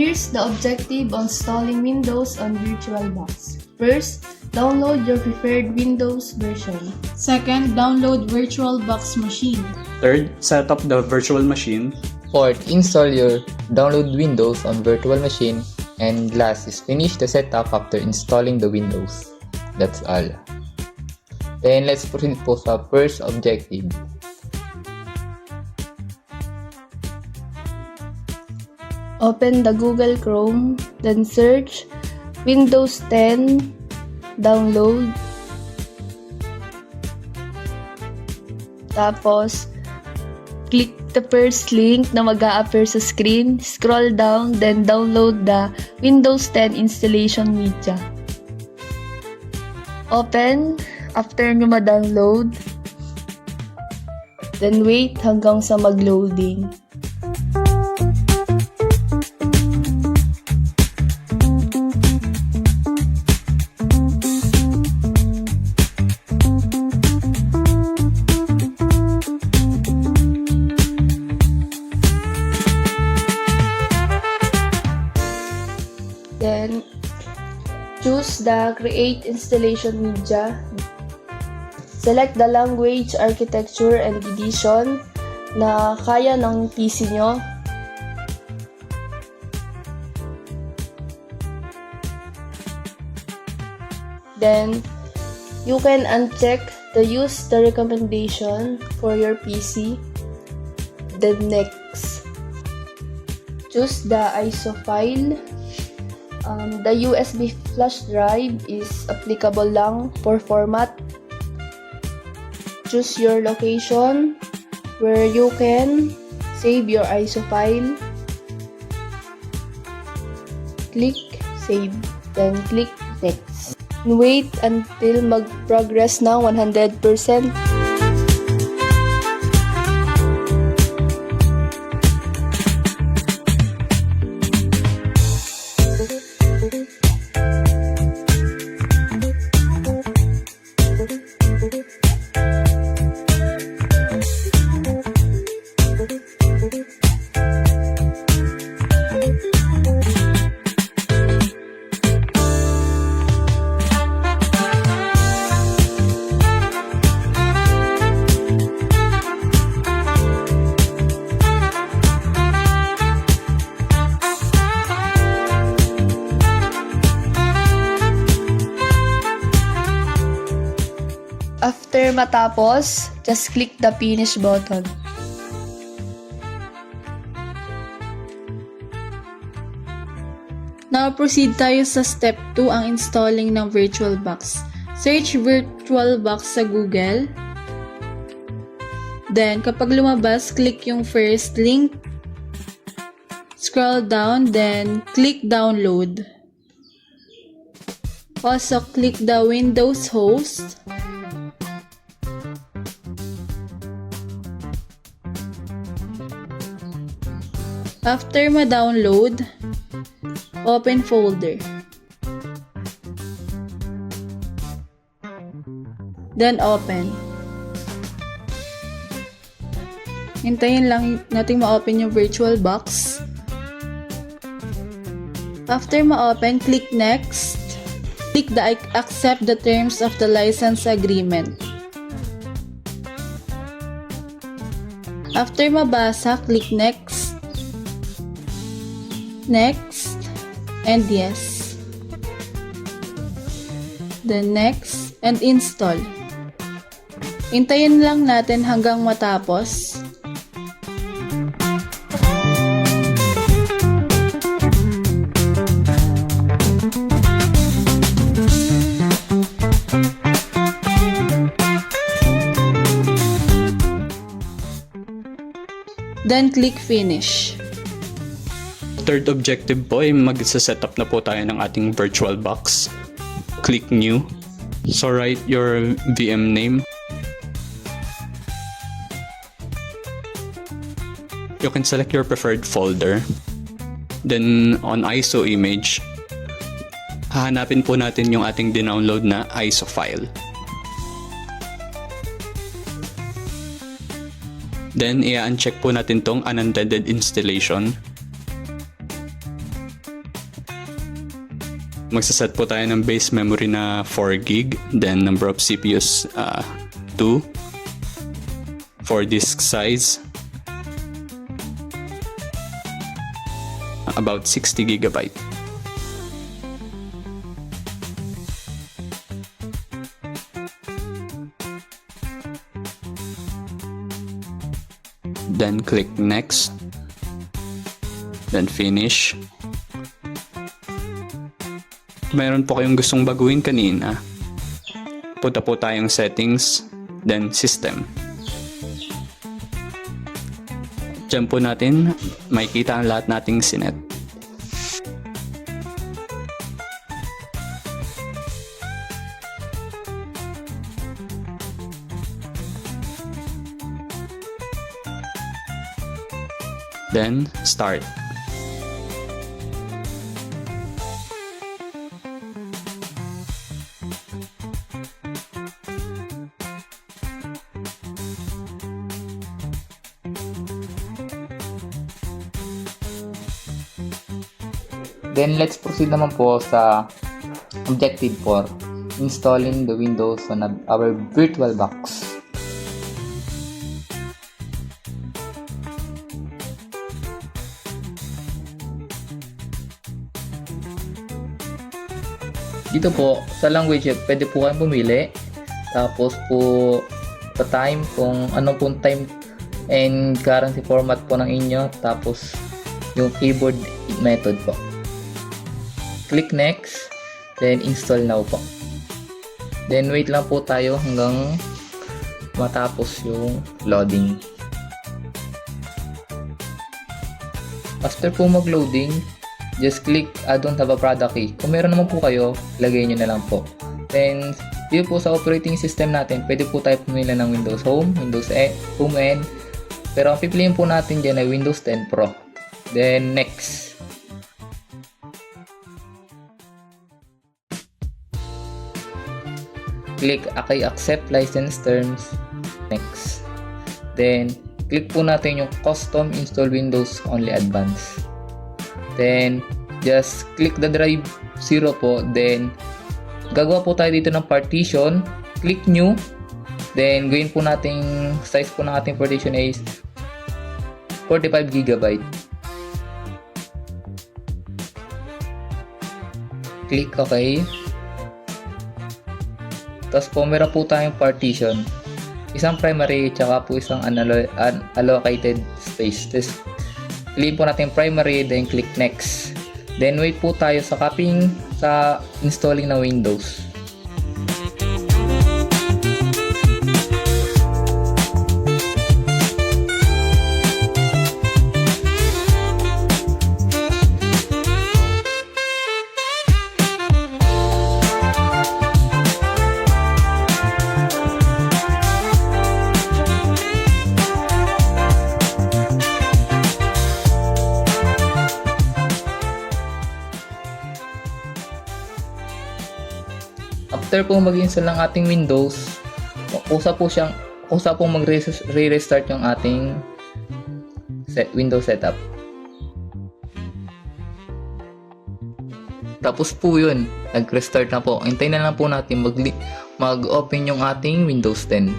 Here's the objective of installing Windows on VirtualBox. First, download your preferred Windows version. Second, download VirtualBox machine. Third, set up the virtual machine. Fourth, install your download Windows on virtual machine. And last is finish the setup after installing the Windows. That's all. Then let's proceed po sa first objective. Open the Google Chrome, then search Windows 10 download. Tapos, click the first link na mag-a-appear sa screen. Scroll down, then download the Windows 10 installation media. Open after nyo ma-download. Then wait hanggang sa mag-loading. Then, choose the Create Installation Media. Select the language, architecture, and edition na kaya ng PC nyo. Then, you can uncheck the use the recommendation for your PC. Then next, choose the ISO file. The USB flash drive is applicable lang for format. Choose your location where you can save your ISO file. Click Save, then click Next. Wait until mag-progress ng 100%. After matapos, just click the Finish button. Now, proceed tayo sa step 2, ang installing ng VirtualBox. Search VirtualBox sa Google. Then, kapag lumabas, click yung first link. Scroll down, then click Download. Also, click the Windows host. After ma-download, open folder. Then open. Hintayin lang natin ma-open yung VirtualBox. After ma-open, click Next. Click the Accept the terms of the license agreement. After mabasa, click Next. Next, and yes. Then next, and install. Hintayin lang natin hanggang matapos. Then click Finish. Third objective po ay mag-setup na po tayo ng ating VirtualBox. Click New. So write your VM name. You can select your preferred folder. Then on ISO image, hahanapin po natin yung ating dinownload na ISO file. Then i-uncheck po natin tong unintended installation. Magsaset po tayo ng base memory na 4 gig, then number of CPUs 2, for disk size about 60 gigabyte. Then click next, then finish. Mayroon po kayong gustong baguhin kanina, punta po tayong settings, then system. Diyan po natin makikita ang lahat nating sinet. Then start. Then let's proceed naman po sa objective 4, installing the Windows on our VirtualBox. Dito po sa language, pwede po kayong pumili. Tapos po sa time, kung anong po time and currency format po ng inyo. Tapos yung keyboard method po. Click next, then install now po. Then wait lang po tayo hanggang matapos yung loading. After po mag-loading, just click I don't have a product key. Kung meron naman po kayo, lagay nyo na lang po. Then, dito po sa operating system natin, pwede po tayo pumili ng Windows Home, Windows Home N. Pero ang pipiliin po natin dyan ay Windows 10 Pro. Then, next. Click I accept license terms. Next. Then, click po natin yung custom install Windows only advanced. Then, just click the drive 0 po. Then, gagawa po tayo dito ng partition. Click new. Then, gawin po nating size po ng ating partition is 45 GB. Click OK. Tapos po, meron po tayong partition. Isang primary, tsaka po isang unallocated space. Tapos, click po natin primary, then click next. Then, wait po tayo sa copying sa installing ng Windows. After po mag-install ng ating Windows, kusa pong mag-restart yung ating Windows setup. Tapos po yun, nag-restart na po. Hintayin na lang po natin mag-open yung ating Windows 10.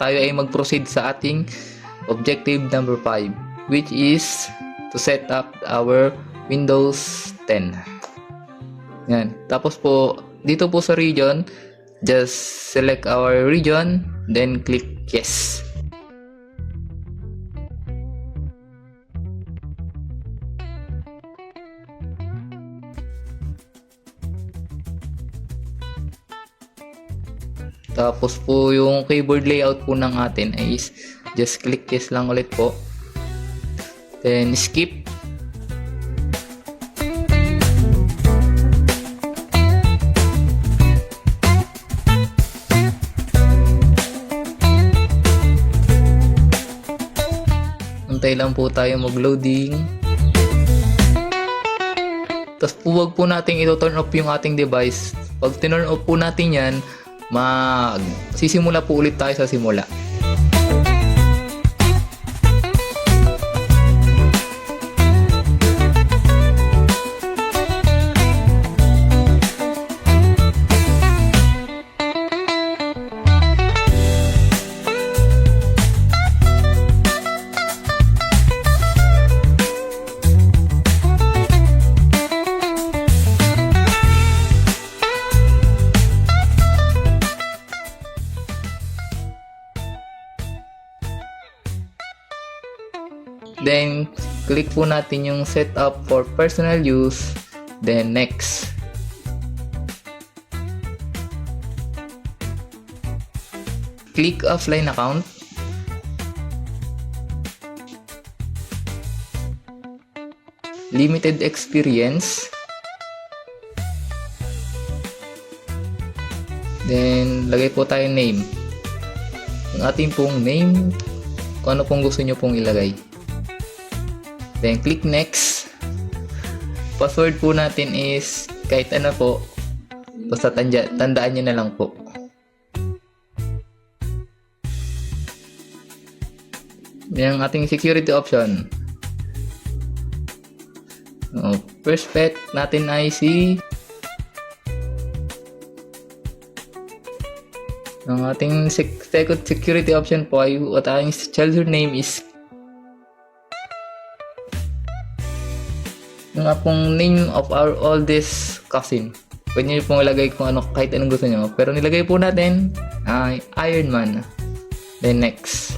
tayo ay mag-proceed sa ating objective number 5, which is to set up our Windows 10. Yan. Tapos po, dito po sa region, just select our region, then click yes. Tapos po yung keyboard layout po ng atin is just click yes lang ulit po. Then skip. Antay lang po tayo mag-loading. Tapos po wag po natin ito-turn off yung ating device. Pag tinurn off po natin yan, sisimula po ulit tayo sa simula. Then, click po natin yung setup for personal use. Then, next. Click offline account. Limited experience. Then, lagay po tayo name. Yung ating pong name, kung ano pong gusto nyo pong ilagay. Then, click next. Password po natin is kahit ano po. Basta tandaan nyo na lang po. Yung ating security option. First pet natin ay si ang ating second security option po ay at ating childhood name is yung pong name of our oldest cousin. Pwede nyo pong ilagay kung ano, kahit anong gusto nyo. Pero nilagay po natin ay Iron Man. Then next.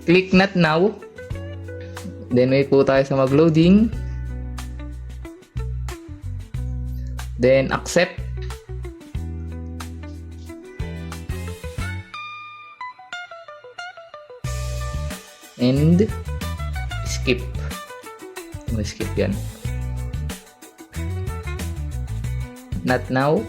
Click not now. Then wait po tayo sa mag-loading. Then accept. And skip. Skip yan. Not now.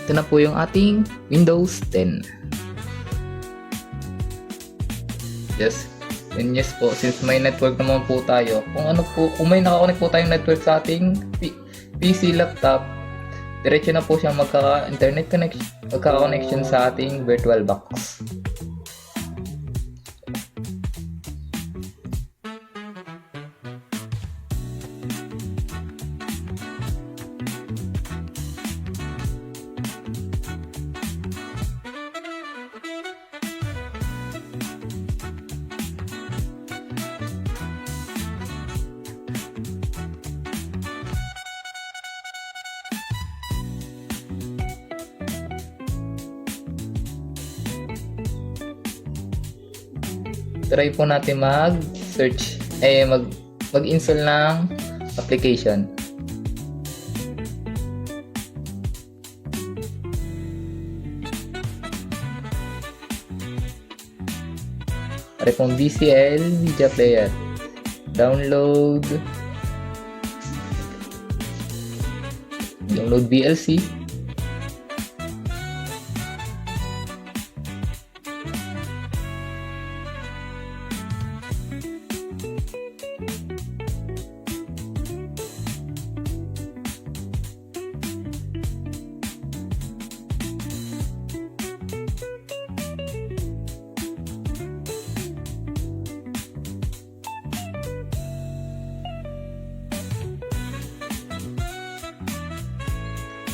ito na po yung ating Windows 10. Yes. And yes po, since may network naman po tayo, kung may nakakonect po tayong network sa ating PC laptop, diretso na po siyang magkaka-connection sa ating VirtualBox. Try po natin mag-install ng application. Try pong VCL Media Player. Download VLC.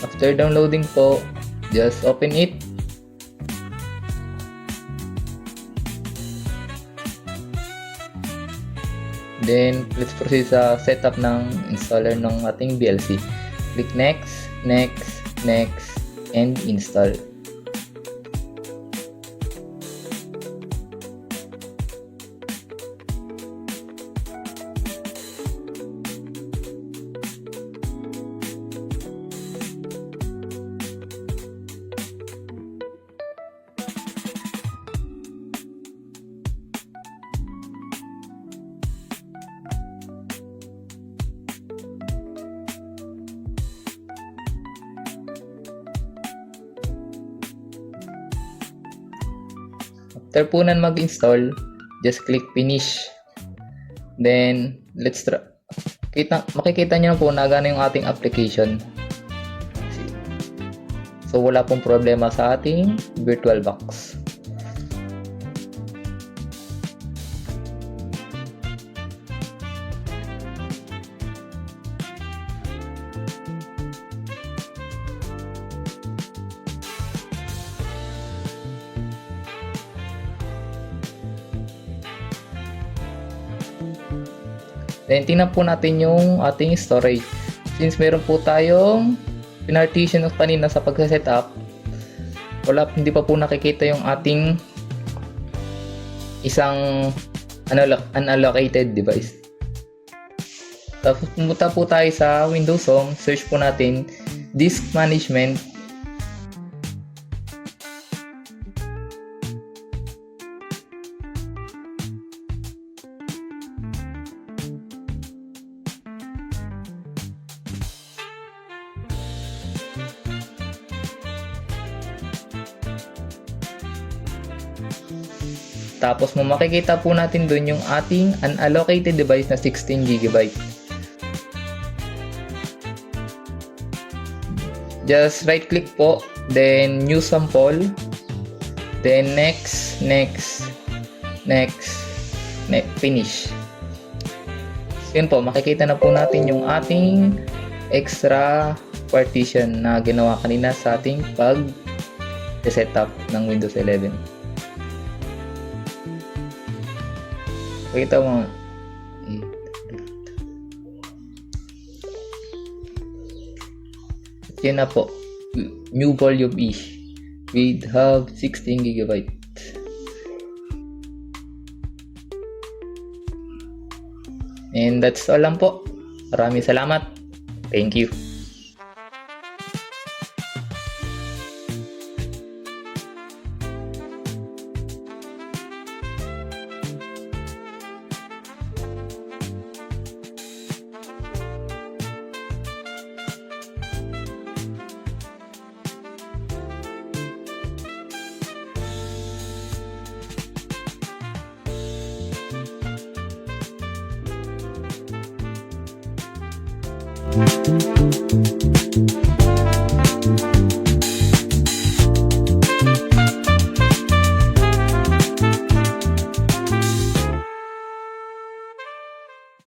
After downloading po, just open it. Then, let's proceed sa setup ng installer ng ating VLC. Click next, next, next, and install. After po nan mag-install, just click finish. Then, let's try. Makikita nyo po na gana yung ating application. So, wala pong problema sa ating VirtualBox. Then, tingnan po natin yung ating storage. Since meron po tayong pinartition kanina sa pagsa-setup, hindi pa po nakikita yung ating isang unallocated device. Tapos, pumunta po tayo sa Windows Home, search po natin Disk Management. Tapos makikita po natin dun yung ating unallocated device na 16GB. Just right click po, then new sample, then next, finish. So yun po, makikita na po natin yung ating extra partition na ginawa kanina sa ating pag-setup ng Windows 11. Kita mo. Yan na po. New volume E. We have 16GB. And that's all lang po. Maraming salamat. Thank you.